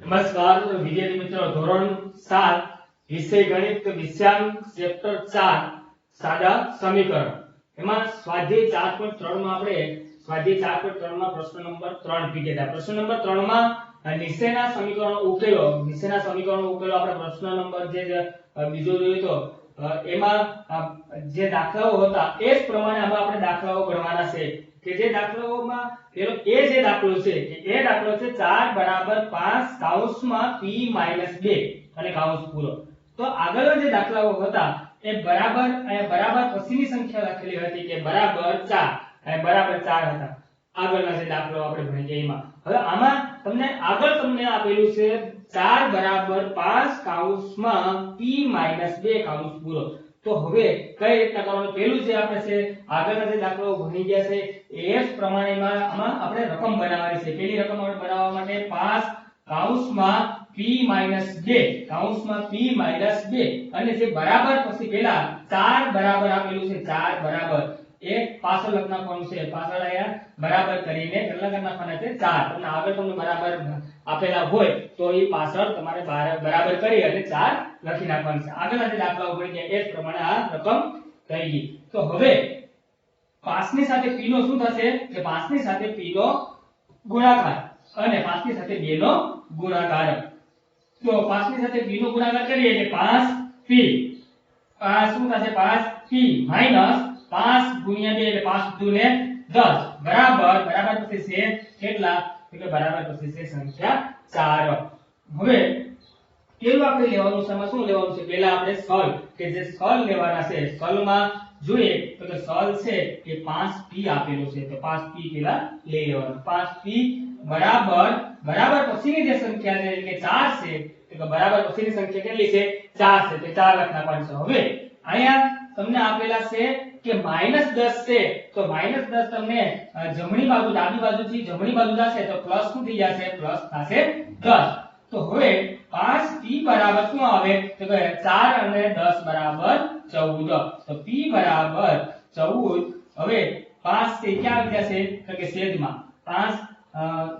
નમસ્કાર વિદ્યાર્થી મિત્રો, ધોરણ 7 વિષય ગણિત વિષયાંક ચેપ્ટર 4 સાદા સમીકરણ એમાં સ્વાધ્યાય 4.3 માં આપણે સ્વાધ્યાય 4.3 માં પ્રશ્ન નંબર 3 પીકેતા પ્રશ્ન નંબર 3 માં નીચેના સમીકરણો ઉકેલો આપણે પ્રશ્ન નંબર જે બીજો જોયો તો એમાં જે દાખલાઓ હતા એ જ પ્રમાણે આમાં આપણે દાખલાઓ ગણવાના છે કે જે દાખલાઓમાં પેલો એ જે દાખલો છે કે એ દાખલો છે 4 બરાબર 5 કૌંસમાં p માઈનસ 2 અને કૌંસ પૂરો. તો આગળના જે દાખલાઓ હતા એ બરાબર બરાબર પછીની સંખ્યા લખેલી હતી કે બરાબર 4 અને બરાબર 4 હતા. આગળના જે દાખલાઓ આપણે ભણી ગયા એમાં હવે આમાં તમને આપેલું છે 4 બરાબર 5 કૌંસમાં p માઈનસ 2 કૌંસ પૂરો. તો હવે કઈ રીતના કરવાનું? પહેલું જે આપણે છે આગળના જે દાખલાઓ ભણી ગયા છે એ જ પ્રમાણેમાં આમાં આપણે રકમ બનાવવાની છે. પહેલી રકમ આપણે બનાવવા માટે 5 કૌંસમાં p માઈનસ 2 અને જે બરાબર પછી પેલા 4 બરાબર આપેલું છે 4 બરાબર એ પાછળ લખ નાખવાનું છે. પાછળ આયા બરાબર કરીને કેટલા કરી નાખવાના છે 4. તમને આગળ તમને બરાબર આપેલા હોય તો એ પાછળ તમારે બરાબર કરી અને 4 લખી નાખવાનું છે. આગળના જે દાખલાઓ ભણી ગયા એ જ પ્રમાણે આ રકમ થઈ ગઈ. તો હવે 5 ની સાથે p નો શું થશે કે 5 ની સાથે p નો ગુણાકાર અને 5 ની સાથે 2 નો ગુણાકાર. તો 5 ની સાથે p નો ગુણાકાર કરીએ એટલે 5p શું થશે 5p માઈનસ 5 ગુણ્યા 2 એટલે 5 દુ ને 10 બરાબર પછી છે કેટલા તો કે બરાબર પછી છે સંખ્યા 4. હવે પેલું આપણે લેવાનું છે શું લેવાનું છે? પહેલા આપણે સ્કલ કે જે સ્કલ લેવાના છે. સ્કલમાં જોઈએ તો કે સ્કલ છે કે 5p આપેલો છે તો 5p પેલા લઈ લેવાનું. 5p બરાબર પછીની જે સંખ્યા છે કે 4 છે તો કે બરાબર પછીની સંખ્યા કેટલી છે 4 છે તો 4 લખ નાખવાનું છે. હવે અહીંયા તમને આપેલા છે કે -10 છે તો -10 તમને જમણી બાજુ ડાબી બાજુથી જમણી બાજુ જશે તો પ્લસ શું થઈ જશે? પ્લસ થશે 10. તો હવે 5p બરાબર શું આવે તો કે 4 અને 10 બરાબર 14. તો p બરાબર 14. હવે 5 છે ક્યાં આવી જશે તો કે છેદમાં 5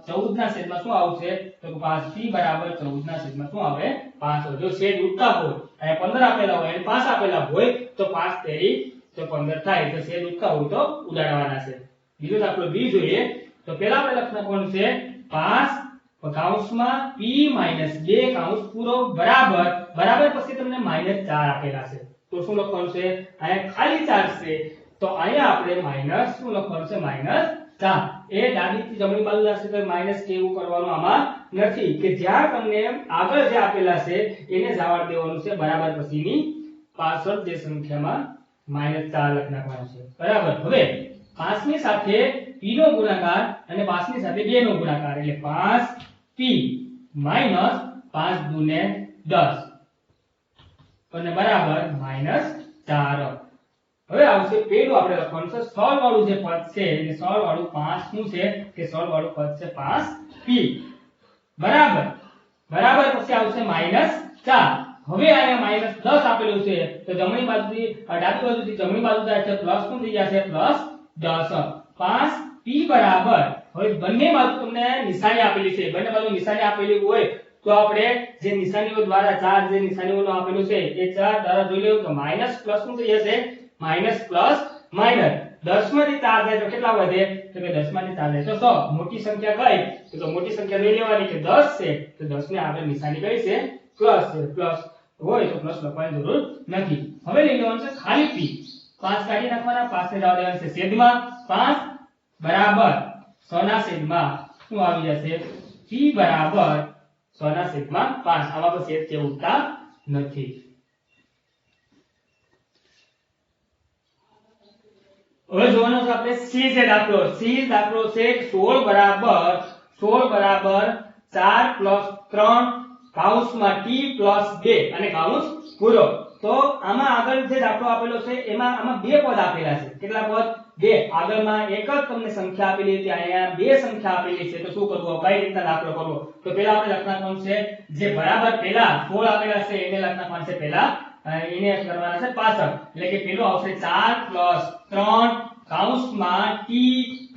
14 ના છેદમાં શું આવશે તો કે 5p બરાબર 14 ના છેદમાં શું આવે 5. જો છેદ ઉડતા હોય અને 15 આપેલા હોય અને 5 આપેલા હોય તો 5 તેરી તો 15 થાય. તો છેદ ઉડતા હોય તો ઉડાડવાના છે. બીજો દાખલો b જોઈએ તો પહેલા આપણે લખ નાખવાનું છે 5 કૌંસમાં p માઈનસ 2 કૌંસ પૂરો બરાબર પછી તમને -4 આપેલા છે તો શું લખવાનું છે? અહીંયા ખાલી 4 છે તો અહીંયા આપણે માઈનસ શું લખવાનું છે? -4. એ ડાબીથી જમણી બાજુ જશે તો માઈનસ કે એવું કરવાનું આમાં નથી કે જ્યાં તમને આગળ જે આપેલા છે એને જવા દેવાનું છે બરાબર પછીની પાછળ જે સંખ્યામાં -4 લખ નાખવાનું છે. બરાબર. હવે 5 ની સાથે p નો ગુણાકાર અને 5 ની સાથે 2 નો ગુણાકાર એટલે 5p માઈનસ 5 દુ ને 10 અને બરાબર -4. હવે આવશે પેલું આપણે લખવાનું છે સોલ વાળું જે પદ છે એટલે સોલ વાળું 5 શું છે કે સોલ વાળું પદ છે 5p બરાબર પછી આવશે -4. હવે અહીંયા -10 આપેલું છે તો જમણી બાજુથી ડાબી બાજુથી જમણી બાજુ જાય છે પ્લસ શું થઈ જશે +10. 5p બરાબર હવે બંને બાજુ તમને નિશાની આપેલી છે. બંને બાજુ નિશાની આપેલી હોય તો આપણે જે નિશાનીઓ દ્વારા ચાર જે નિશાનીઓનો આપેલું છે એ ચાર દ્વારા જોઈ લેવું તો માઈનસ પ્લસ શું થઈ જશે માઈનસ પ્લસ માઈનસ 10 માંથી 4 જાય તો કેટલા વધે તો કે 10 માંથી 4 જાય તો 100. મોટી સંખ્યા કઈ તો મોટી સંખ્યા લઈ લેવાની કે 10 છે તો 10 ને આપણે નિશાની કઈ છે પ્લસ છે. પ્લસ હોય તો પ્લસ લખવાની જરૂર નથી. હવે લઈ લેવાનું છે ખાલી p. 5 કાઢી નાખવાના 5 ને જવા દેવાનું છે છેદમાં 5 બરાબર 100 ના છેદમાં શું આવી જશે p બરાબર 100 ના છેદમાં 5. આમાં તો છેદ કે ઉડતા નથી. હવે જોવાનો છે આપણે c જે દાખલો છે 16 બરાબર 4 + 3 કૌંસમાં t + 2 અને કૌંસ પૂરો. તો આમાં આગળ જે દાખલો આપેલો છે આમાં બે પદ આપેલા છે. કેટલા પદ? બે. આગળમાં એક જ તમને સંખ્યા આપેલી હતી અહીંયા બે સંખ્યા આપેલી છે તો શું કરવું? કઈ રીતના દાખલો કરવો? તો પહેલા આપણે લખ નાખવાનું છે જે બરાબર પહેલા 16 આપેલા છે એને લખ નાખવાનું છે પહેલા એને કરવાના છે પાછળ. એટલે કે પેલું આવશે 4 + 3 કૌંસમાં t +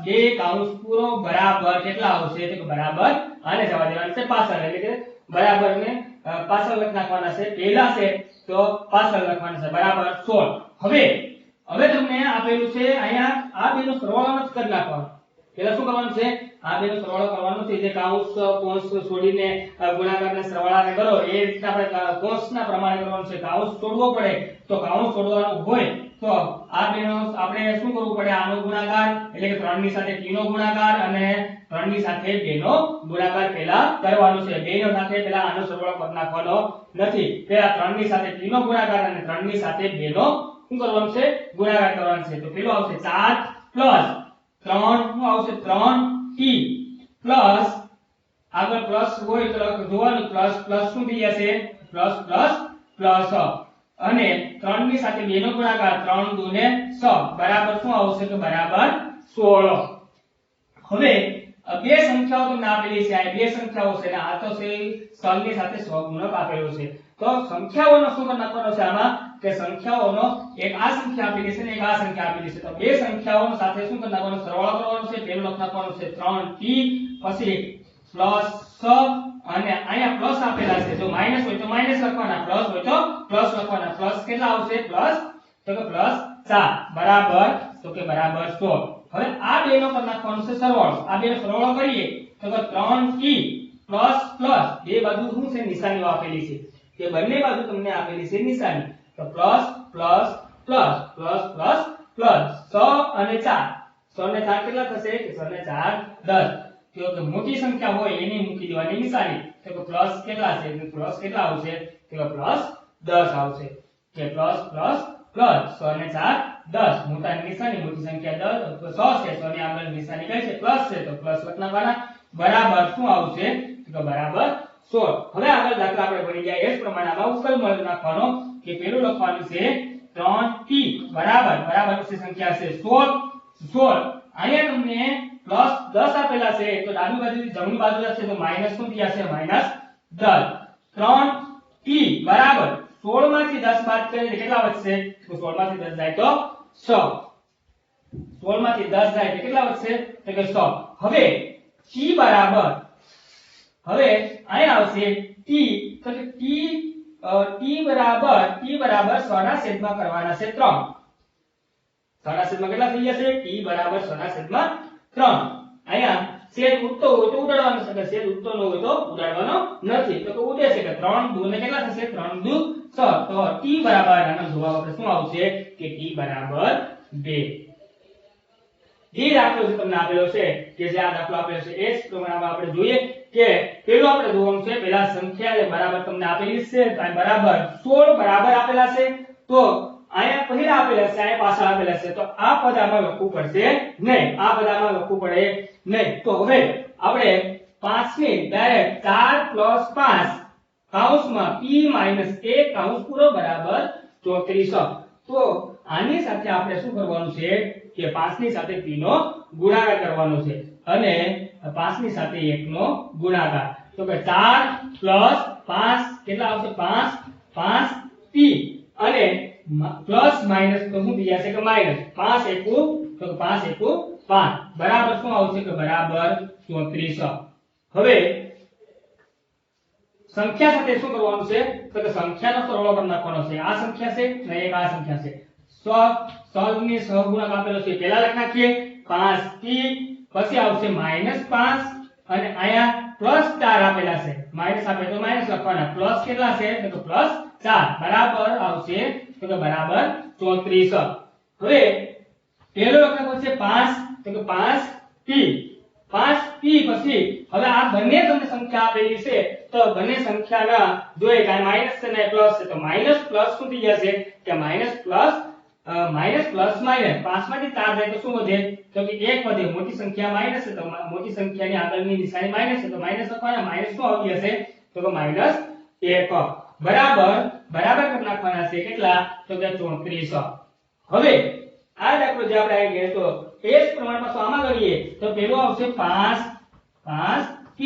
2 કૌંસ પૂરો બરાબર કેટલા આવશે તો કે બરાબર આને જવા દેવાનું છે પાછળ, એટલે કે બરાબર ને પાછળ લખ નાખવાના છે, પહેલા છે તો પાછળ લખવાના છે બરાબર 16. હવે તમને આપેલું છે અહીંયા આ બેનો સરવાળો જ કરી નાખવાનો. પહેલા શું કરવાનું છે, આ બેનો સરવાળો કરવાનો છે, જે કૌંસ કૌંસ છોડીને ગુણાકારના સરવાળાને કરો એ રીતે આપણે કૌંસના પ્રમાણે કરવાનું છે. કૌંસ છોડવો પડે તો કૌંસ છોડવાનું હોય તો આ બેનો આપણે શું કરવું પડે, આનો ગુણાકાર એટલે કે 3 ની સાથે t નો ગુણાકાર અને 3 ની સાથે 2 નો ગુણાકાર પહેલા કરવાનો છે. 2 નો સાથે પહેલા આનો સરવાળો કરી નાખવાનો નથી, પહેલા 3 ની સાથે t નો ગુણાકાર અને 3 ની સાથે 2 નો શું કરવાનું છે, ગુણાકાર કરવાનો છે. તો પેલું આવશે 4 પ્લસ 3 શું આવશે 3t પ્લસ આગળ પ્લસ હોય તો જોવાનું પ્લસ પ્લસ શું થઈ જશે, પ્લસ પ્લસ પ્લસ અને 3 ની સાથે 2 નો ગુણાકાર 3 2 ને 6 બરાબર શું આવશે, તો બરાબર 16. હવે બે સંખ્યાઓ તમને આપેલી છે, આ બે સંખ્યાઓ છે ને આ તો છે સ્થળની સાથે સહગુણક આપેલો છે. તો સંખ્યાઓનો શું કરી નાખવાનો છે આમાં, કે સંખ્યાઓનો એક આ સંખ્યા આપેલી છે ને એક આ સંખ્યા આપેલી છે, તો બે સંખ્યાઓનો સાથે શું કરી નાખવાનો, સરવાળો કરવાનો છે. પહેલું લખ નાખવાનું છે 3t પછી પ્લસ 6 અને અહીંયા પ્લસ આપેલા છે, જો માઈનસ હોય તો માઈનસ લખવાના, પ્લસ હોય તો પ્લસ લખવાના. પ્લસ કેટલા આવશે, પ્લસ તો કે પ્લસ 4 બરાબર તો કે બરાબર 16. હવે આ બેનો કરી નાખવાનો છે સરવાળો. આ બેનો સરવાળો કરીએ તો કે 3t પ્લસ પ્લસ બે બાજુ શું છે, નિશાનીઓ આપેલી છે, કે બંને બાજુ તમને આપેલી છે નિશાની, તો plus plus plus plus plus plus 6 અને 4, 6 ને 4 કેટલા થશે, કે 6 ને 4 10. તો મોટી સંખ્યા હોય એની મૂકી દેવાની નિશાની, તો કે પ્લસ કેટલા છે, તો પ્લસ કેટલા આવશે, તો પ્લસ 10 આવશે, કે પ્લસ પ્લસ પ્લસ 6 ને 4 10, મોટાની નિશાની, મોટી સંખ્યા 10 તો 100 છે, 100 ની આગળ નિશાની કઈ છે, પ્લસ છે, તો પ્લસ લખવાના બરાબર શું આવશે, તો બરાબર 16. હવે આગળ દાખલા આપણે ભણી ગયા એ જ પ્રમાણે આમાં ઉકેલ મળી નાખવાનો, કે પેલું લખવાનું છે 3t બરાબર બરાબર પછી સંખ્યા છે 16. અહીંયા તમને પ્લસ 10 આપેલા છે તો ડાબી બાજુથી જમણી બાજુ જશે તો માઈનસ શું થઈ જશે, માઈનસ 10. 3t બરાબર 16 માંથી 10 બાદ કરીએ કેટલા વધશે, તો 16 માંથી 10 જાય તો 6. 16 માંથી 10 જાય તો કેટલા વધશે, તો કે 6. હવે t બરાબર હવે અહીંયા આવશે t, તો કે t બરાબર 6 ના છેદમાં કરવાના છે 3. 6 ના છેદમાં કેટલા થઈ જશે, t બરાબર 6 ના છેદમાં 3. અહીંયા છેદ ઉડતો હોય તો ઉડાડવાનો છે, કે છેદ ઉડતો ન હોય તો ઉડાડવાનો નથી, તો કે ઉડે છે, કે 3 2 ને કેટલા થશે, 3 2 6. તો t બરાબર આનો જવાબ આપણે શું આવશે, કે t બરાબર 2. જે દાખલો જે તમને આપેલો છે, કે જે આ દાખલો આપેલો છે એ જ પ્રમાણે આપણે જોઈએ કે પેલું આપણે જોવાનું છે, પહેલા સંખ્યા એટલે બરાબર તમને આપેલી છે, તો બરાબર 16 બરાબર આપેલા છે, તો અહીંયા પહેલા આપેલા છે, અહીંયા પાછળ આપેલા છે, તો આ પદ આમાં લખવું પડશે નહીં, આ પદ આમાં લખવું પડે નહીં. તો હવે આપણે 5 ને ડાયરેક્ટ 4 5 કૌંસમાં p - 1 કૌંસ પૂરો બરાબર 34. તો આની સાથે આપણે શું કરવાનું છે, કે 5 ની સાથે p નો ગુણાકાર કરવાનો છે અને 5 ની સાથે 1 નો ગુણાકાર, તો કે 4 + 5 કેટલા આવશે, 5 p અને પ્લસ માઈનસ તો શું થઈ જશે, કે માઈનસ 5 એકુ, તો કે 5 એકુ 5 બરાબર શું આવશે, કે બરાબર 34. હવે સંખ્યા સાથે શું કરવાનું છે, તો કે સંખ્યાનો સરવાળો કરી નાખવાનો છે. આ સંખ્યા છે ને એક આ સંખ્યા છે, સહગુણની સહગુણક આપેલો છે, પહેલા લખી નાખીએ 5t પછી આવશે -5 અને અહીંયા +4 આપેલા છે, માઈનસ આપે તો માઈનસ લખવાના, પ્લસ કેટલા છે, તો કે +4 બરાબર આવશે, તો કે બરાબર 34. હવે પહેલો લખવાનો છે 5, તો કે 5t પછી હવે આ બંને તમને સંખ્યા આપેલી છે, તો બંને સંખ્યાના જોઈએ કે માઈનસ છે ને પ્લસ છે, તો માઈનસ પ્લસ શું થઈ જશે, કે minus plus minus plus minus 5 માંથી 4 જાય તો શું વધે, તો કે 1 વધે. મોટી સંખ્યા માઈનસ છે તો મોટી સંખ્યાની આગળની નિશાની માઈનસ છે, તો માઈનસ લખવાના, માઈનસ શું આવી જશે, તો કે -1 બરાબર બરાબર કરી નાખવાના છે કેટલા, તો કે 34. હવે આ દાખલો જે આપણે અહીં ગયો તો એ જ પ્રમાણમાં આમાં કરીએ તો પેલો આવશે 5p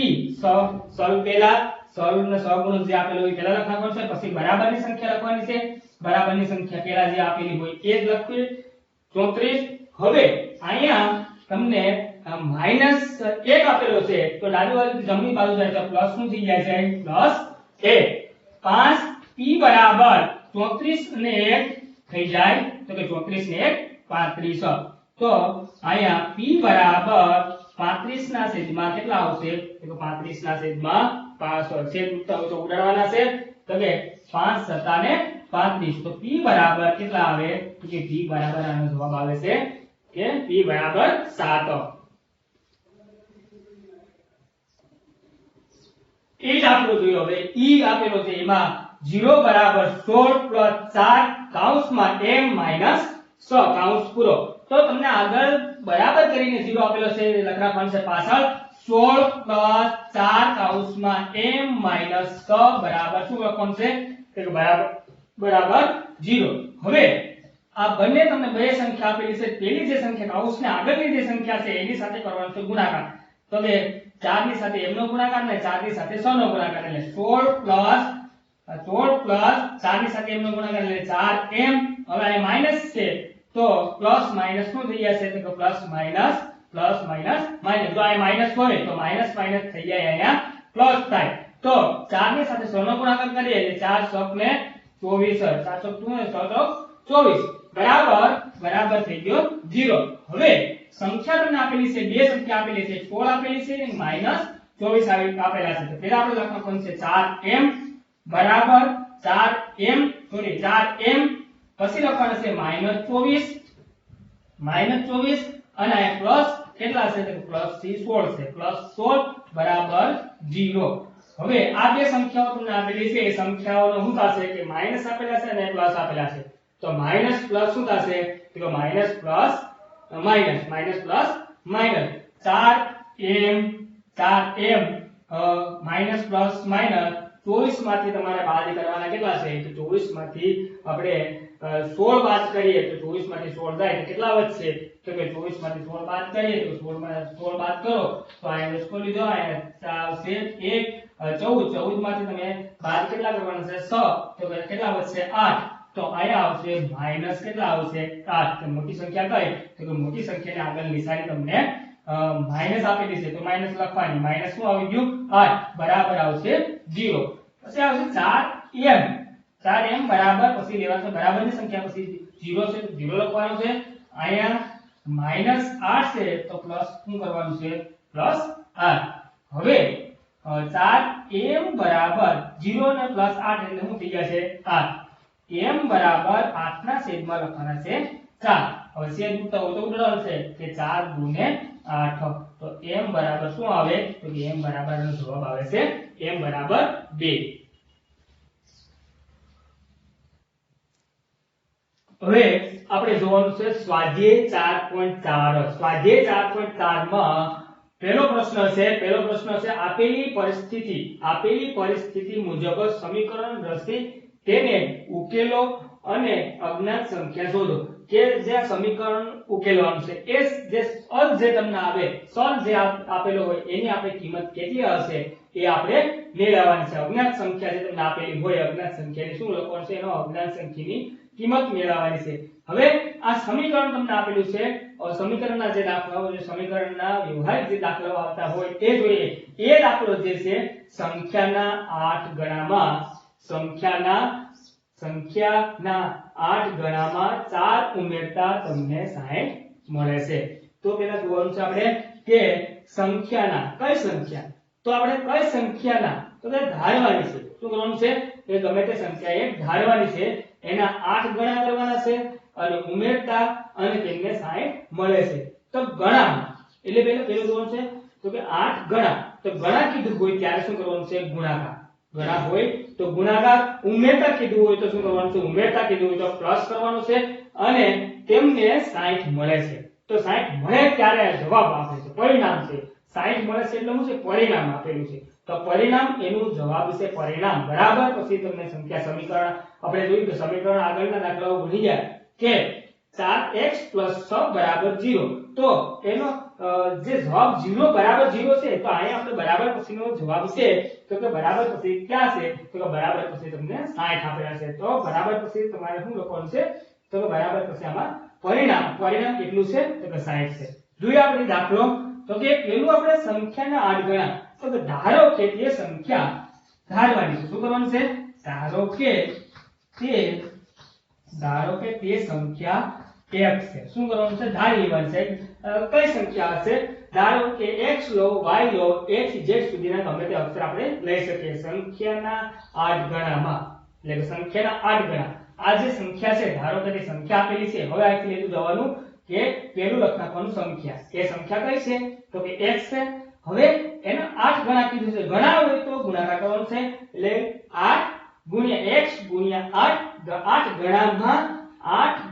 સોલ્વ પહેલા સોલ્વનો સહગુણક જે આપેલો હોય પહેલા લખવાનું છે, પછી બરાબરની સંખ્યા લખવાની છે, બરાબરની સંખ્યા પહેલા જે આપેલી હોય એ જ લખવી 34. હવે અહીંયા તમને -1 આપેલો છે તો ડાબી બાજુથી જમણી બાજુ જાય તો પ્લસ નું થઈ જાય છે +1 5 p બરાબર 34 અને 1 થઈ જાય તો કે 34 ને 1 35 તો અહીંયા p બરાબર 35 ના છેદમાં કેટલા આવશે તો 35 ના છેદમાં 5 છેદ તો ઉડાડવાના છે તો કે 5 7 ને 35 તો p બરાબર કેટલા આવે તો કે p બરાબર આનો જવાબ આવે છે કે p બરાબર 7 એ જ આપણો જોયો હવે e આપેલો છે એમાં 0 બરાબર 16 + 4 કૌંસમાં m - 6 કૌંસ પૂરો તો તમને આગળ બરાબર કરીને 0 આપેલો છે લખ રાખવાનું છે પાછળ 16 + 4 કૌંસમાં m - 6 બરાબર શું લખવાનું છે કે બરાબર 0 હવે આ બંને તમને બે સંખ્યા આપેલી છે પેલી જે સંખ્યા કૌંસની આગળની જે સંખ્યા છે એની સાથે કરવાનો છે ગુણાકાર તો કે 4 ની સાથે m નો ગુણાકાર અને 4 ની સાથે 6 નો ગુણાકાર એટલે 16 + 4 ની સાથે m નો ગુણાકાર એટલે 4m હવે આ માઈનસ છે તો પ્લસ માઈનસ શું થઈ જશે તો કે પ્લસ માઈનસ જો આ માઈનસ હોય તો માઈનસ માઈનસ થઈ જાય અહીંયા પ્લસ થાય તો 4 ની સાથે 6 નો ગુણાકાર કરીએ એટલે 4 * 6 ને 24 4 * 6 24 બરાબર થઈ ગયો 0 હવે સંખ્યા તમને આપેલી છે બે સંખ્યા આપેલી છે 16 આપેલી છે અને -24 આપેલા છે તો પહેલા આપણે લખવાનું છે 4m બરાબર 4m પછી લખવાનું છે -24 અને આ પ્લસ કેટલા છે તો પ્લસ થી 16 છે +16 બરાબર 0 હવે આ બે સંખ્યાઓ તમને આપેલી છે એ સંખ્યાઓનો શું થશે કે માઈનસ આપેલા છે અને પ્લસ આપેલા છે તો માઈનસ પ્લસ શું થશે તો minus plus minus 4m minus plus minus 24 માંથી તમારે બાદ કરવાના કેટલા છે તો 24 માંથી આપણે 16 બાદ કરીએ તો 24 માંથી 16 જાય તો કેટલા વધશે તો કે 24 માંથી 16 બાદ કરીએ તો 16 માંથી 16 બાદ કરો તો આને સ્કોર લીધો આને આવશે 14 માંથી તમે બાદ કેટલા કરવાના છે 6 તો કેટલા વધશે 8 તો આયા આવશે માઈનસ કેટલા આવશે 8 તો મોટી સંખ્યા કઈ તો કે મોટી સંખ્યાની આગળ નિશાની તમને માઈનસ આપેલી છે તો માઈનસ લખવાની માઈનસ શું આવી ગયું 8 બરાબર આવશે 0 પછી આવશે 4m બરાબર પછી લેવાનું બરાબરની સંખ્યા પછી 0 છે તો 0 લખવાનું છે અહીંયા -8 છે તો પ્લસ શું કરવાનું છે +8 હવે 4m બરાબર 0 ને +8 એટલે શું થઈ જશે 8 m બરાબર 8 ના છેદમાં લખવાના છે 4 હવે છેદ તો ઉડાડવાનું છે કે 4 * 8 તો m બરાબર શું આવે તો કે m બરાબર નો જવાબ આવે છે m બરાબર 2 હવે આપણે જોવાનું છે સ્વાધ્યાય 4.4 સ્વાધ્યાય 4.4 માં પહેલો પ્રશ્ન છે આપેલી પરિસ્થિતિ મુજબ સમીકરણ રચી તેને ઉકેલો અને અજ્ઞાત સંખ્યા શોધો કે જે સમીકરણ ઉકેલવાનું છે એ જે અજ જે તમને આવે સર જે આપેલો હોય એની આપણે કિંમત કેટલી હશે એ આપણે મેળવવાની છે અજ્ઞાત સંખ્યા જે તમને આપેલી હોય અજ્ઞાત સંખ્યાની શું લખવાનું છે એનો અજ્ઞાત સંખ્યાની કિંમત મેળવવાની છે હવે આ સમીકરણ તમને આપેલું છે સમીકરણના જે દાખલાઓ જે સમીકરણના વ્યવહારિક જે દાખલાઓ આવતા હોય એ જોઈએ એ દાખલો જે છે સંખ્યાના 8 ગણામાં સંખ્યાના 8 ગણામાં 4 ઉમેરતા તમને 60 મળે છે તો પહેલા જોવાનું છે આપણે કે સંખ્યાના કઈ સંખ્યા તો આપણે કઈ સંખ્યાના તો કે ધારવાની છે શું કરવાનું છે એ ગમે તે સંખ્યા એક ધારવાની છે એના 8 ગણા કરવાના છે અને ઉમેરતા અને તેમને 60 મળે છે તો ગણામાં એટલે પહેલું જોવાનું છે તો કે 8 ગણા તો ગણા કીધું હોય ત્યારે શું કરવાનું છે ગુણાકાર ગણા હોય તો ગુણાકાર ઉમેરતા કીધું હોય તો શું કરવાનું છે ઉમેરતા કીધું હોય તો પ્લસ કરવાનું છે અને તેમને 60 મળે છે તો 60 મળે ત્યારે જવાબ આપે છે પરિણામ છે 60 મળે છે એટલે શું છે પરિણામ આપેલું છે તો પરિણામ એનું જવાબ છે પરિણામ બરાબર પછી તમને સંખ્યા સમીકરણ આપણે જોયું કે સમીકરણ આગળના દાખલાઓ ભણી ગયા કે 4x + 6 = 0 તો એનો જે જવાબ 0 બરાબર 0 છે તો અહીંયા આપણે બરાબર પછીનો જવાબ છે તો કે બરાબર પછી ક્યાં છે તો કે બરાબર પછી તમને 60 આપેલા છે તો બરાબર પછી તમારે શું લખવાનું છે તો કે બરાબર પછી આમાં પરિણામ કેટલું છે તો કે 60 છે જોઈએ આપણે દાખલો તો કે પેલું આપણે સંખ્યાના 8 ગણા, તો કે ધારો કે તે સંખ્યા ધારવાની છે. શું કરવાનું છે? ધારો કે તે સંખ્યા x છે. શું કરવાનું છે? ધારી લેવાની છે. કઈ સંખ્યા હશે? ધારો કે x law, y law, a થી z સુધીના ગમે તે અક્ષર આપણે લઈ શકીએ. સંખ્યાના 8 ગણામાં, એટલે કે સંખ્યાના 8 ગણા આ જે સંખ્યા છે, ધારો કે તે સંખ્યા આપેલી છે. હવે આથી લીધું જવાનું કે પેલું લખ નાખવાનું સંખ્યા. એ સંખ્યા કઈ છે? તો કે x છે. હવે એના 8 ગણા કીધું છે. ગણા હોય તો ગુણાકાર કરવાનો છે. એટલે 8 ગુણ્યા x ગુણ્યા 8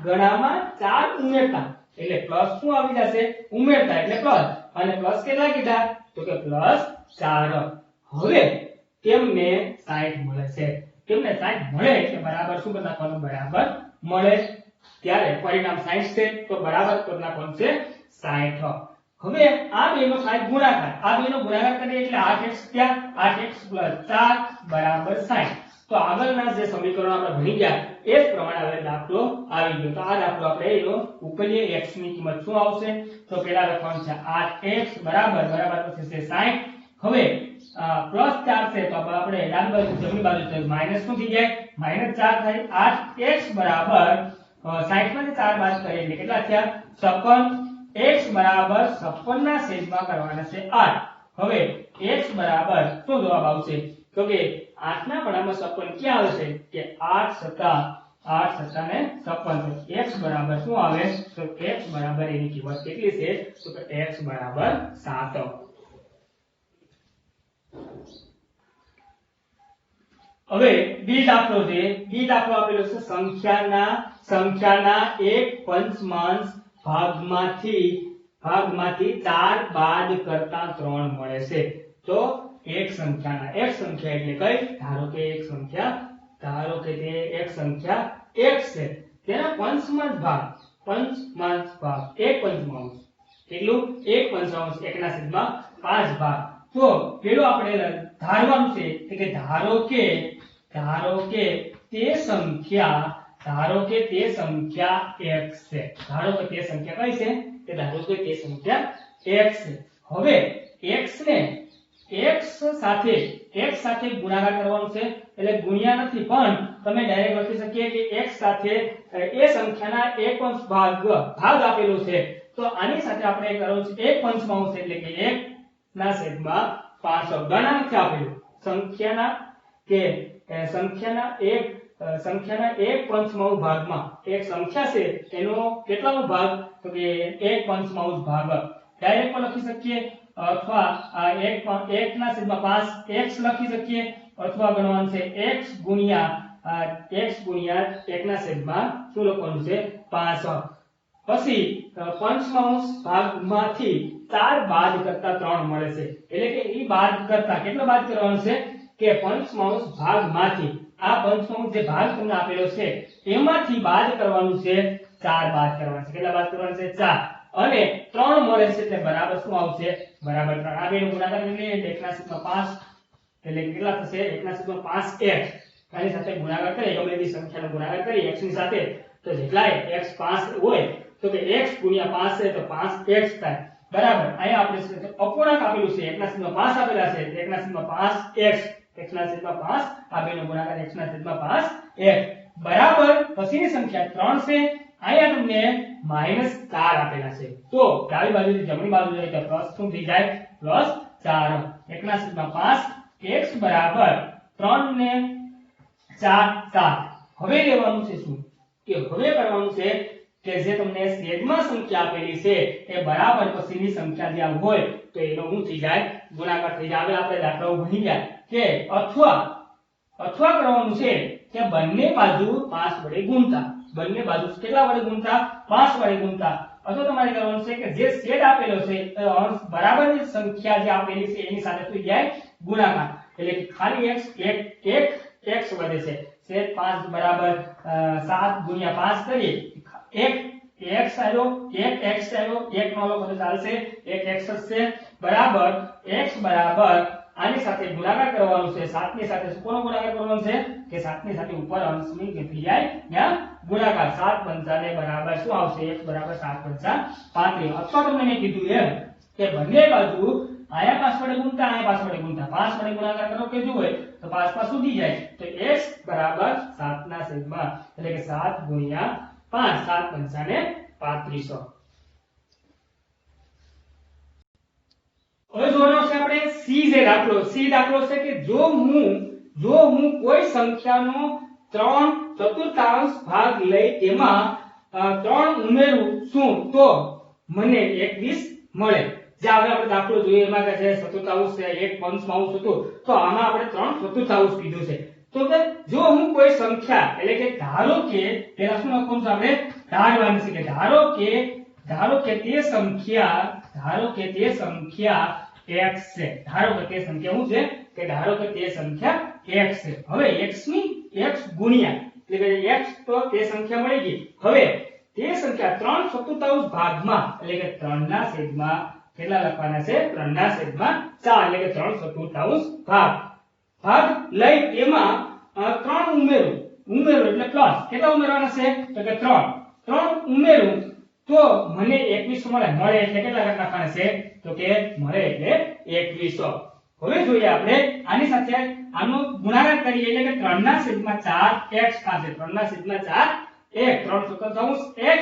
ગણામાં 4 ઉમેરતા, એટલે પ્લસ શું આવી જશે? ઉમેરતા એટલે પ્લસ. અને પ્લસ કેટલા કીધા? તો કે પ્લસ 4. હવે તેમને 60 મળે છે. તેમને 60 મળે એટલે બરાબર શું કરી નાખવાનું? બરાબર મળે. ત્યારે પરિણામ 60 છે તો બરાબર કરી નાખવાનું છે 60. હવે આ બેનો થાય ગુણાકાર. આ બેનો ગુણાકાર કરીએ એટલે 8x ત્યાં 8x + 4 બરાબર 60. તો આગળના જે સમીકરણો આપણે ભણી ગયા એ જ પ્રમાણે હવે દાખલો આવી ગયો. તો આ દાખલો આપણે એનો ઉકેલીએ. x ની કિંમત શું આવશે? તો પેલા લખવાનું છે 8x બરાબર પછી છે 60. હવે +4 છે તો આપણે ડાબી બાજુ જમણી બાજુ છે માઈનસ શું થઈ જાય? -4 થાય. 8x બરાબર 60 માંથી 4 બાદ કરીએ એટલે કેટલા થયા? 56. x બરાબર 56 ના છેદમાં કરવાના છે 8. હવે x બરાબર શું જવાબ આવશે? તો કે 8 ના બરાબર 56 ક્યાં આવશે? કે 8 સત્તા ને 56. x બરાબર શું આવે? તો x બરાબર એની કિંમત કેટલી છે? તો કે x બરાબર 7. હવે બી દાખલો છે. બી દાખલો આપેલો છે સંખ્યાના એક પંચમાંશ ભાગમાંથી 4 બાદ કરતા 3 મળે છે. તો એક સંખ્યા એટલે કઈ? ધારો કે એક સંખ્યા x છે. તેના પંચમાંશ ભાગ એક પંચમાંશ કેટલું? 1/5 1/5 ભાગ. તો પેલું આપણે ધારવાનું છે કે ધારો કે તે સંખ્યા x છે. ધારો કે તે સંખ્યા કઈ છે? કે ધારો કે તે સંખ્યા x છે. હવે x ને x સાથે ગુણાકાર કરવાનો છે. એટલે ગુણ્યા નથી પણ તમે ડાયરેક્ટ લખી શકીએ કે x સાથે એ સંખ્યાના 1/5 ભાગ આપેલો છે. તો આની સાથે આપણે કરવાનું છે 1/5 એટલે કે 1/5 ગણા નથી આપેલું. સંખ્યાના 1/5 ભાગમાં એક સંખ્યા છે એનો કેટલામો ભાગ? તો કે 1/5 ભાગ. ડાયરેક્ટ પણ લખી શકીએ અથવા આ 1/5 x લખી શકીએ અથવા ગણવાનું છે x ગુણ્યા 1/5 શું લખવાનું છે? 5. પછી પંચમાંશ ભાગમાંથી 4 બાદ કરતા 3 મળે છે. એટલે કે ઈ બાદ કરતા કેટલો બાદ કરવાનો છે? કે પંચમાંશ ભાગમાંથી આ પંચમાંશ જે ભાગ તમને આપેલો છે એમાંથી બાદ કરવાનું છે 4 બાદ કરવાનું છે. કેટલા બાદ કરવાનું છે? 4. અને 3 મળે છે એટલે બરાબર શું આવશે? બરાબર 3. આ બેનો ગુણાકાર કરીએ એટલે 1/5 એટલે કેટલા થશે? 1/5x. આની સાથે ગુણાકાર કરીએ ગમે તે સંખ્યાનો ગુણાકાર કરીએ x ની સાથે તો જેટલાય x 5 હોય તો કે x ગુણ્યા 5 છે તો 5x થાય. બરાબર. અહીંયા આપણે અપૂર્ણાંક આપેલું છે 1/5 આપેલા છે 1/5x 1/5 આ બેનો ગુણાકાર x/5x બરાબર પછીની સંખ્યા 3 છે. અહીંયા તમને -4 આપેલા છે. તો ડાબી બાજુથી જમણી બાજુ જાય તો પ્લસ શું થઈ જાય? +4. 1/5 x બરાબર 3 ને 4 7. હવે લેવાનું છે શું? કે હવે કરવાનું છે કે જે તમને છેદમાં સંખ્યા આપેલી છે એ બરાબર પછીની સંખ્યા જ્યાં હોય તો એનો શું થઈ જાય? ગુણાકાર થઈ જાય. હવે આપણે દાખલાઓ ભણી ગયા કે અથવા કરવાનું છે કે બંને બાજુ 5 વડે ગુણતા. બંને બાજુ કેટલા વડે ગુણતા? 5 વડે ગુણતા. અથવા તમારે કરવાનું છે કે જે છેદ આપેલો છે અંશ બરાબરની સંખ્યા જે આપેલી છે એની સાથે થઈ જાય ગુણાકાર. એટલે કે ખાલી x એક x વધે છે. છેદ 5 બરાબર 7 ગુણ્યા 5 કરીએ એક x આવ્યો 1x આવ્યો 1 નો લખો તો ચાલશે 1x છે બરાબર x બરાબર આની સાથે ગુણાકાર કરવાનો છે 7 ની સાથે કોનો ગુણાકાર કરવાનો છે કે 7 ની સાથે ઉપર અંશની કેટલી જાય ત્યાં ગુણાકાર 7 પંચા ને બરાબર શું આવશે x બરાબર 7 પંચા 35. અથવા તમને મેં કીધું એમ કે બંને બાજુ આયા 5 વડે ગુણતા આયા 5 વડે ગુણતા 5 વડે ગુણાકાર કરો કે જુઓ તો 5 5 સુધી જાય તો x બરાબર 7 ના છેદમાં એટલે કે 7 ગુણ્યા 5 7 પંચાને 3500 હવે જોવાનો છે આપણે c જે દાખલો છે કે જો હું કોઈ સંખ્યાનો 3/4 ભાગ લઈ તેમાં 3 ઉમેરું છું તો મને 21 મળે જે હવે આપણે દાખલો જોઈએ એમાં કે છે ચતુર્થાંશ છે એક પંચમાંશ હતું તો આમાં આપણે 3/4 કીધું છે તો કે જો હું કોઈ સંખ્યા એટલે કે ધારો કે પેલા શું લખવાનું છે આપણે ધારવાનું છે કે ધારો કે તે સંખ્યા x છે ધારો કે તે સંખ્યા શું છે કે ધારો કે તે સંખ્યા x છે હવે x ની x ગુણ્યા એટલે કે x તો તે સંખ્યા મળી ગઈ હવે તે સંખ્યા 3/4 ભાગમાં એટલે કે 3 ના છેદમાં કેટલા લખવાના છે 3 ના છેદમાં 4 એટલે કે 3/4 ભાગ લઈ એમાં 3 ઉમેરું એટલે પ્લસ કેટલા ઉમેરવાના છે તો કે 3 ઉમેરું તો મને 21 મળે એટલે કેટલા લખવાના છે તો કે મળે એટલે 2100 હવે જોઈએ આપણે આની સાથે આનો ગુણાકાર કરીએ એટલે કે 3 ના છેદમાં 4x થશે 3 ના છેદમાં 4 3/4 x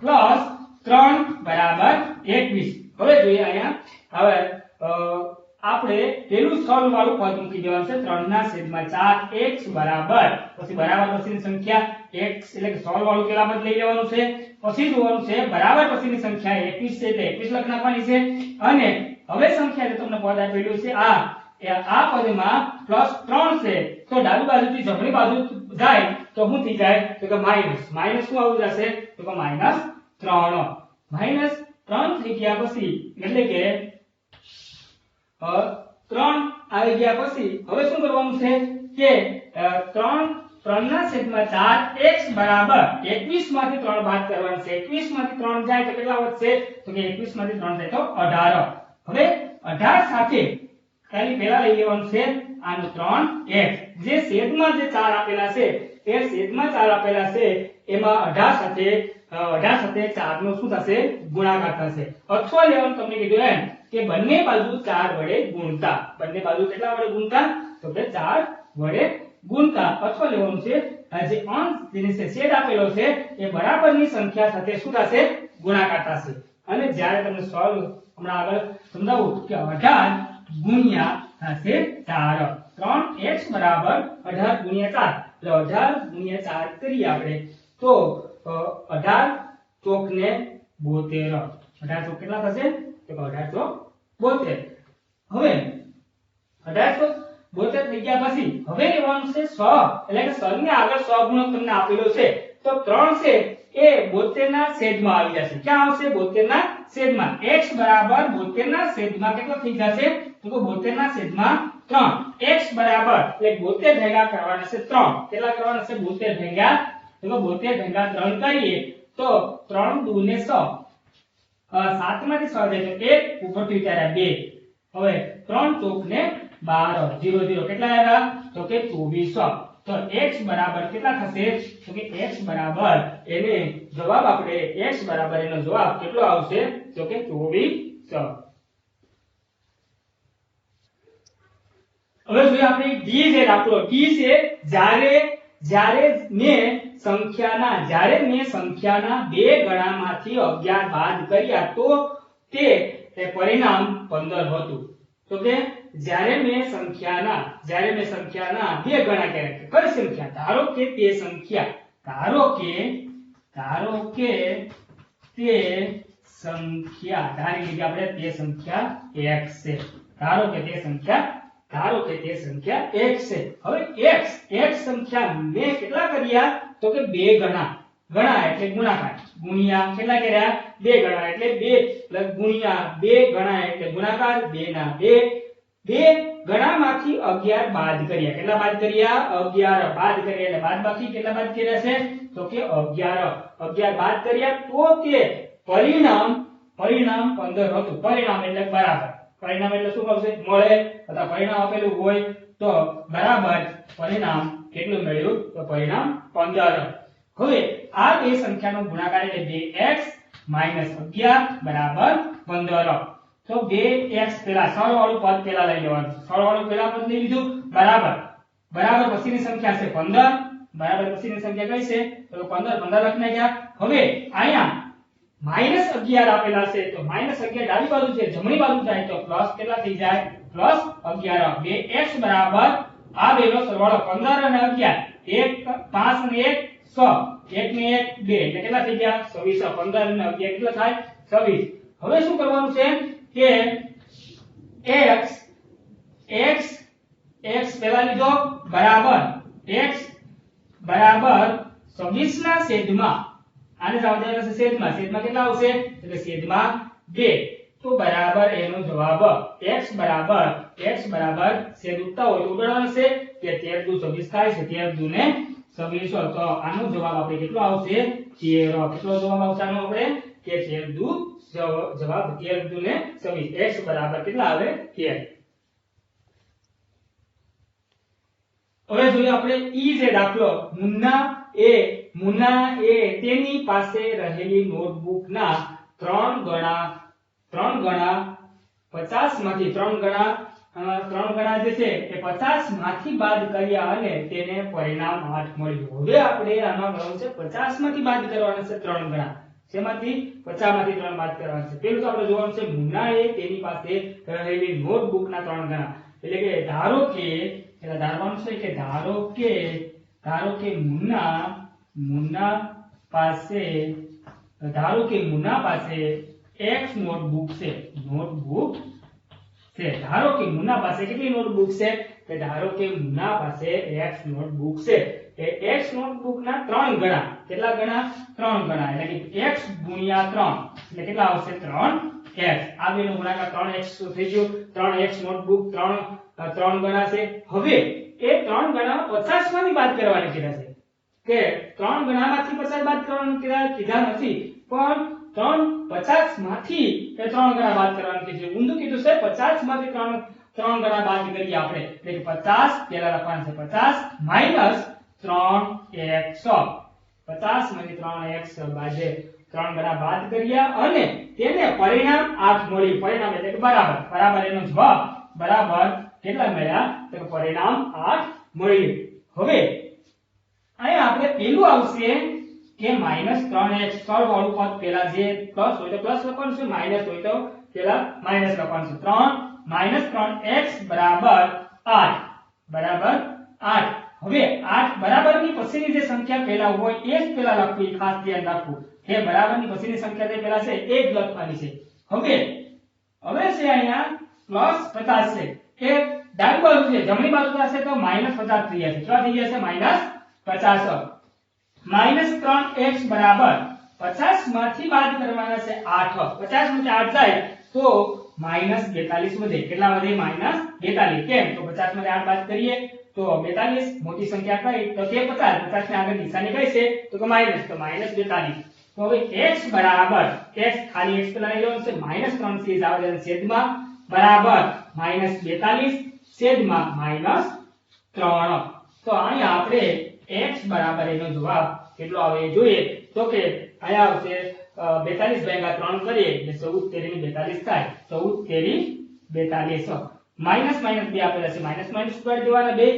પ્લસ 3 બરાબર 21 હવે જોઈએ અહીંયા હવે આપણે પેલું સોલ્વ વાળું પદ મૂકી દેવાનું છે 3 ના છેદમાં 4x બરાબર પછી બરાબર પછીની સંખ્યા x એટલે કે સોલ્વ વાળું પેલા પદ લઈ લેવાનું છે પછી જોવાનું છે બરાબર પછીની સંખ્યા 21 છે એટલે 21 લખ નાખવાની છે અને હવે સંખ્યા જે તમને પદ આપેલું છે આ પદમાં +3 છે તો ડાબી બાજુથી જમણી બાજુ જાય તો શું થઈ જાય તો કે માઈનસ શું આવી જશે તો કે -3 થઈ ગયા પછી એટલે કે 3 આવી ગયા પછી હવે શું કરવાનું છે કે 3 ના છેદમાં 4x બરાબર 21 માંથી 3 બાદ કરવાનું છે 21 માંથી 3 જાય તો કેટલા વધશે તો કે 21 માંથી 3 જાય તો 18 હવે 18 સાથે ખાલી પહેલા લઈ લેવાનું છે આનો 3x જે છેદમાં જે 4 આપેલા છે એ છેદમાં 4 આપેલા છે એમાં 18 સાથે 4 નો શું થશે ગુણાકાર થશે અથવા લેવાનું તમને કીધું એમ કે બંને બાજુ 4 વડે ગુણતા બંને બાજુ કેટલા વડે ગુણતા તો કે 4 વડે ગુણતા અથવા લેવાનું છે જે અંશ જેને છેદ આપેલો છે એ બરાબરની સંખ્યા સાથે શું થશે ગુણાકાર થશે અને જ્યારે તમને સોલ્વ હમણાં આગળ સમજાવું કે 18 ગુણ્યા થશે 4 3x બરાબર 18 ગુણ્યા 4 એટલે 18 ગુણ્યા 4 કરીએ આપણે તો 18 ચોક ને 72 18 ચોક કેટલા થશે તો 18 ચોક 72 હવે 18 ચોક 72 થઈ ગયા પછી હવે લેવાનું છે 100 એટલે કે 100 ની આગળ 100 ગુણક તમને આપેલો છે તો 3 છે એ 72 ના છેદમાં આવી જશે ક્યાં આવશે 72 ના છેદમાં x બરાબર 72 ના છેદમાં કેટલો થઈ જશે તો કે 72 ના છેદમાં 3 x બરાબર એટલે 72 ભેગા કરવાના છે 3 કેટલા કરવાના છે 72 ભેગા તો 72 ભેગા 3 કરીએ તો 3 2 ને 100 7 માંથી 6 જાય તો 1 ઉપરથી ઉતાર્યા 2 હવે 3 ચોક ને 12 0 0 કેટલા આવ્યા તો કે 2400 તો x બરાબર કેટલા થશે તો કે x બરાબર એને જવાબ આપણે x બરાબર એનો જવાબ કેટલો આવશે તો કે 2400 હવે જોઈએ આપણે d જે દાખલો d છે જ્યારે મેં સંખ્યાના બે ગણામાંથી 11 બાદ કર્યા તો તે પરિણામ 15 હતું તો કે જ્યારે મેં સંખ્યાના બે ગણા કર્યા કઈ સંખ્યા ધારો કે તે સંખ્યા ધારી લીધી આપણે તે સંખ્યા x છે ધારો કે તે સંખ્યા x છે હવે x સંખ્યા મેં કેટલા કર્યા તો કે બે ગણા એટલે ગુણાકાર ગુણ્યા કેટલા કર્યા બે ગણા એટલે 2 ગુણ્યા બે ગણા એટલે ગુણાકાર 2 ના 2 ગણામાંથી 11 બાદ કર્યા કેટલા બાદ કર્યા 11 બાદ કર્યા એટલે બાદબાકી કેટલા બાદ કર્યા છે તો કે 11 બાદ કર્યા તો તે પરિણામ 15 હતું પરિણામ એટલે બરાબર પરિણામ એટલે શું આવશે મળે અથવા પરિણામ આપેલું હોય તો બરાબર પરિણામ કેટલું મળ્યું તો પરિણામ 15 હવે આ બે સંખ્યાનો ગુણાકાર એટલે 2x - 11 બરાબર 15 તો 2x પેલા સરવાળું પદ પેલા લઈ લેવાનું છે, સરવાળું પેલા પદ લઈ લીધું, બરાબર બરાબર પછીની સંખ્યા છે 15, બરાબર પછીની સંખ્યા કઈ છે તો 15 15 લખી નાખ્યા. હવે અહીંયા -11 આપેલા છે તો -11 ડાબી બાજુ છે, જમણી બાજુ જાય તો પ્લસ કેટલા થઈ જાય +11. 2x બરાબર આ બેનો સરવાળો 15 અને 11, 1 5 અને 1 6, 1 ને 1 2 એટલે કેટલા થઈ ગયા 26. 15 અને 11 કેટલા થાય 26. હવે શું કરવાનું છે કે x પેલા લીધો બરાબર x બરાબર 26 ના છેદમાં, આને જવાબ છે છેદમાં કેટલા આવશે એટલે છેદમાં 2, તો બરાબર એનો જવાબ x બરાબર છેદ ઉડતા હોય તો ઉડાડવાનું છે કે 13 દુ 26 થાય છે, 13 દુ ને 26. તો આનો જવાબ આપણે કેટલો આવશે 13. કેટલો જવાબ આવશે આનો આપણે કે 13 દુ જવાબ 13 દુ ને 26. x બરાબર કેટલા આવે 13. હવે જોઈએ આપણે ઈ જે દાખલો મુન્ના એ તેની પાસે રહેલી નોટબુક ના 3 ગણા 50 માંથી 3 ગણા જે છે એ 50 માંથી બાદ કર્યા અને તેને પરિણામ 8 મળ્યું. હવે આપણે આમાં ગણવું છે 50 માંથી બાદ કરવાના છે 3 ગણા, શેમાંથી 50 માંથી 3 બાદ કરવાના છે. પેલું તો આપણે જોવાનું છે મુન્ના એ તેની પાસે રહેલી નોટબુક ના 3 ગણા, એટલે કે ધારો કે એટલે ધારવાનું છે કે ધારો કે મુન્ના પાસે x નોટબુક છે, ધારો કે મુન્ના પાસે કેટલી નોટબુક છે કે ધારો કે મુન્ના પાસે x નોટબુક છે, એ x નોટબુક ના 3 ગણા, કેટલા ગણા 3 ગણા, એટલે કે x ગુણ્યા 3 એટલે કેટલા આવશે 3x. આ બેનો ગુણાકાર 3x થઈ ગયો, 3x નોટબુક 3 ગણા છે. હવે એ 3 ગણા 50 માંથી બાદ કરવાની કીધા છે કે 3 ગણામાંથી 50 બાદ કરવાનું કીધા નથી, પણ 50 માંથી એ 3 ગણા બાદ કરવાનું કીધું છે. ઊંધું કીધું છે 50 માંથી 3 ગણા બાદ કરીએ આપણે, એટલે કે 50 પેલા લખવાનું છે 50 માઈનસ 3x, 50 માંથી 3x બાદે 3 ગણા બાદ કર્યા અને તેને પરિણામ 8 મળ્યું. પરિણામ એટલે કે બરાબર એનો જવાબ બરાબર કેટલા મળ્યા તો પરિણામ 8 મળ્યું. હવે અહીંયા આપણે પેલું આવશે કે -3x સરવાળું પદ પેલા જે પ્લસ હોય તો પ્લસ લખવાનું છે, માઈનસ હોય તો પેલા માઈનસ લખવાનું છે. 3x બરાબર 8. હવે 8 બરાબરની પછીની જે સંખ્યા પેલા હોય એ જ પેલા લખવી, ખાસ ધ્યાન રાખવું કે બરાબરની પછીની સંખ્યા જે પેલા છે એ જ લખવાની છે. હવે છે અહીંયા +50 છે, એ ડાબી બાજુ છે, જમણી બાજુ થશે તો -50 થઈ જશે. કેટલા થઈ જશે -50. -3x બરાબર 50 માંથી બાદ કરવાના છે 8, 50 માંથી 8 જાય તો -42 વધે. કેટલા વધે -42. કેમ તો 50 માંથી 8 બાદ કરીએ તો 42, મોટી સંખ્યા કઈ તો કે 50 ની આગળ નિશાની કઈ છે તો કે માઈનસ, તો -42. તો હવે x બરાબર x ખાલી x પેલા લઈ લેવાનું છે, -3 થી આવે છે છેદમાં બરાબર -42 છેદમાં -3. તો અહીંયા આપણે x બરાબર એનો જવાબ કેટલો આવે જોઈએ તો કે અહીંયા આવશે 42 ભાગ્યા 3 કરીએ એટલે 14 તેરી 42 થાય. 14 તેરી 42. માઈનસ 2 આપેલા છે, માઈનસ ઉડાડી દેવાના 2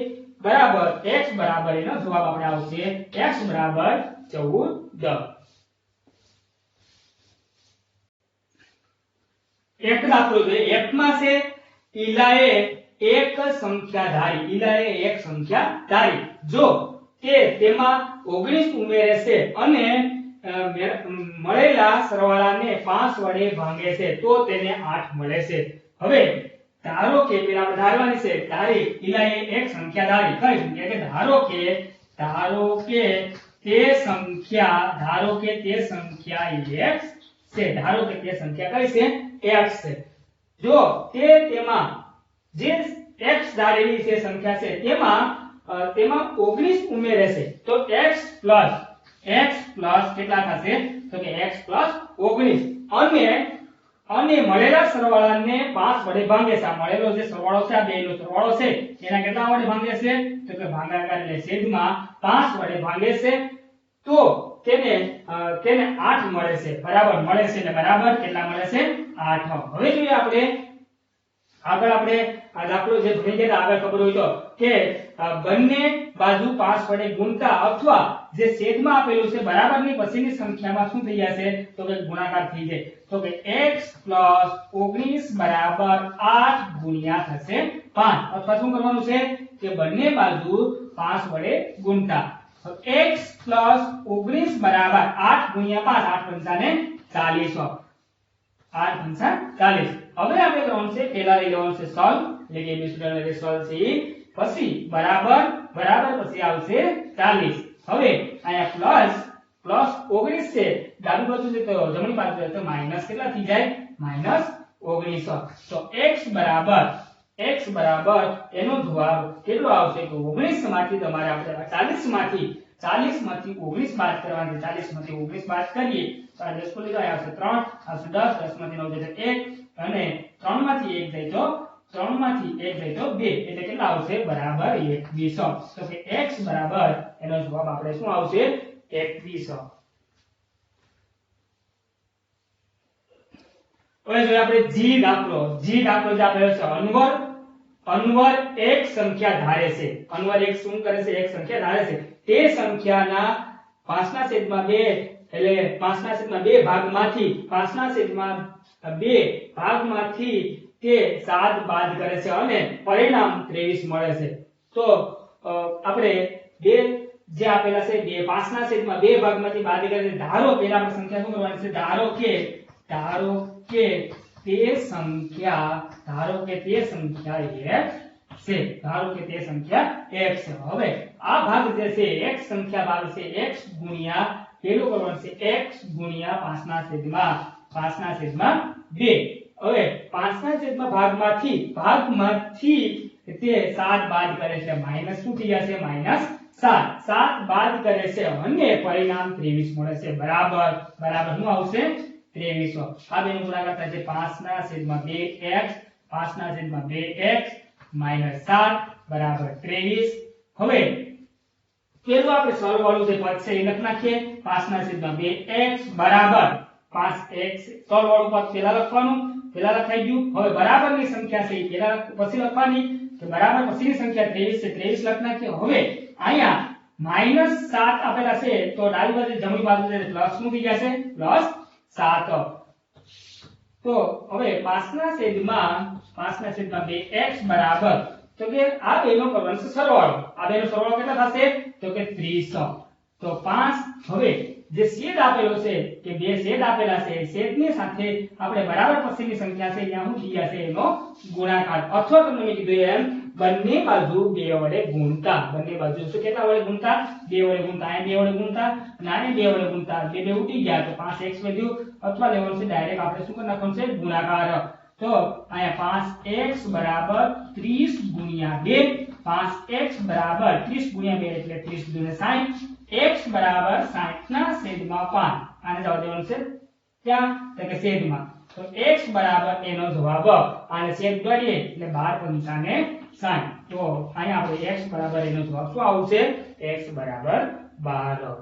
બરાબર x બરાબર એનો જવાબ આપણે આવશે x બરાબર 14. એક દાખલો છે, f માં છે ઈલાએ એક સંખ્યા ધારી, જો તે તેમાં 19 ઉમેરે છે અને મળેલા સરવાળાને 5 વડે ભાંગે છે તો તેને 8 મળે છે. હવે ધારો કે પેલા આપણે ધારવાની છે, ઈલાએ એક સંખ્યા ધારી, કઈ સંખ્યા કે ધારો કે તે સંખ્યા x છે, ધારો કે તે સંખ્યા કઈ છે x છે. જો તે તેમાં જે x ધારેલી છે સંખ્યા છે તેમાં 19 ઉમેરે છે તો x પ્લસ કેટલા થશે તો કે x પ્લસ 19 અને મળેલા સરવાળાને 5 વડે ભાંગે છે. આ મળેલો જે સરવાળો છે, આ બેનો સરવાળો છે એના કેટલા વડે ભાંગે છે તો કે ભાગાકાર એટલે છેદમાં 5 વડે ભાંગે છે. તો તેને 8 મળે છે, બરાબર મળે છે એટલે બરાબર કેટલા મળે છે 8. હવે જોઈએ આપણે આગળ આપણે આ દાખલો જે ભણી ગયા આગળ ખબર હોય તો કે બંને બાજુ 5 વડે ગુણતા અથવા જે છેદમાં આપેલું છે બરાબરની પછીની સંખ્યામાં શું થઈ જશે તો કે ગુણાકાર થઈ જાય તો કે x 19 બરાબર 8 ગુણ્યા થશે 5 અથવા શું કરવાનું છે કે બંને બાજુ 5 વડે ગુણતા તો x 19 બરાબર 8 ગુણ્યા 5 8 ને 40 8 પંચા 40. હવે આપણે કરવાનું છે પહેલા લઈ લેવાનું છે સોલ્વ એટલે કે b સ્ટુડન્ટ એટલે સોલ્વ છે પછી બરાબર પછી આવશે 40. હવે અહીંયા પ્લસ 19 છે ડાબી બાજુ છે તો જમણી બાજુ છે તો માઈનસ કેટલા થઈ જાય -19. તો x બરાબર એનો જવાબ કેટલો આવશે તો 19 માંથી તમારે આપણે 40 માંથી 19 બાદ કરવાની છે 40 માંથી 19 બાદ કરીએ તો આ 10 લીધો આવશે 3 આવશે 10 10 માંથી 9 જશે 1 અને 3 માંથી 1 જાય તો 2 એટલે કેટલા આવશે બરાબર 21. તો કે x બરાબર એનો જવાબ આપણે શું આવશે 21. હવે જો આપણે g દાખલો જે આપેલો છે અનવર એક સંખ્યા ધારે છે અનવર એક શું કરે છે એક સંખ્યા ધારે છે તે સંખ્યાના 5/2 એટલે 5/2 ભાગમાંથી 5/2 ભાગમાંથી તે 7 બાદ કરે છે અને પરિણામ 23 મળે છે. તો આપણે બે જે આપેલા છે 5/2 ભાગમાંથી બાદ કરે છે ધારો પેલા આપણે સંખ્યા શું કરવાની છે ધારો કે તે સંખ્યા x છે. હવે આ ભાગ જે છે x સંખ્યા ભાગ છે x ગુણ્યા પેલું કરવાનું છે x ગુણ્યા 5/2. હવે 5/2 ભાગમાંથી તે 7 બાદ કરે છે માઈનસ શું થઈ જશે -7 બાદ કરે છે અને પરિણામ 23 મળે છે બરાબર શું આવશે 23. આ બેનો ગુણાકાર થાય છે 5/2x 5/2x -7 બરાબર 23. હવે પેલું આપણે સોલ્વ વાળું જે પદ છે એ લખ નાખીએ 5/2x બરાબર 5x સોલ્વ વાળું પદ પહેલા લખવાનું પહેલા લખાઈ ગયું. હવે બરાબરની સંખ્યા છે એ પહેલા પછી લખવાની કે બરાબર પછીની સંખ્યા 23 છે 23 લખ નાખીએ. હવે અહીંયા -7 આપેલા છે તો ડાબી બાજુ જમણી બાજુ પ્લસ શું થઈ જશે +7. તો હવે 5/2x બરાબર તો કે આ બેનો કરવાનો છે સરવાળો. આ બેનો સરવાળો કેટલા થશે તો કે 30. તો 5 હવે જે છેદ આપેલો છે કે બે છેદ આપેલા છે છેદની સાથે આપણે બરાબર પછીની સંખ્યા છે અહીંયા શું થઈ જશે એનો ગુણાકાર અથવા તમને મેં કીધું એમ બંને બાજુ 2 વડે ગુણતા બંને બાજુ શું કેટલા વડે ગુણતા 2 વડે ગુણતા અહીં 2 વડે ગુણતા અને અહીં 2 વડે ગુણતા બે ઉડી ગયા તો 5x વધ્યું અથવા લેવાનું છે ડાયરેક્ટ આપણે શું કરી નાખવાનું છે ગુણાકાર. તો અહીંયા 5x બરાબર 30 ગુણ્યા 2 5x બરાબર 30 ગુણ્યા 2 એટલે 30 × 60 x બરાબર 60/5 આને જવાબ દેવાનું છે ક્યાં તો કે છેદમાં. તો x બરાબર એનો જવાબ આને છેદ કરીએ એટલે 12 × 60. તો અહીંયા આપણે x બરાબર એનો જવાબ શું આવશે x બરાબર 12.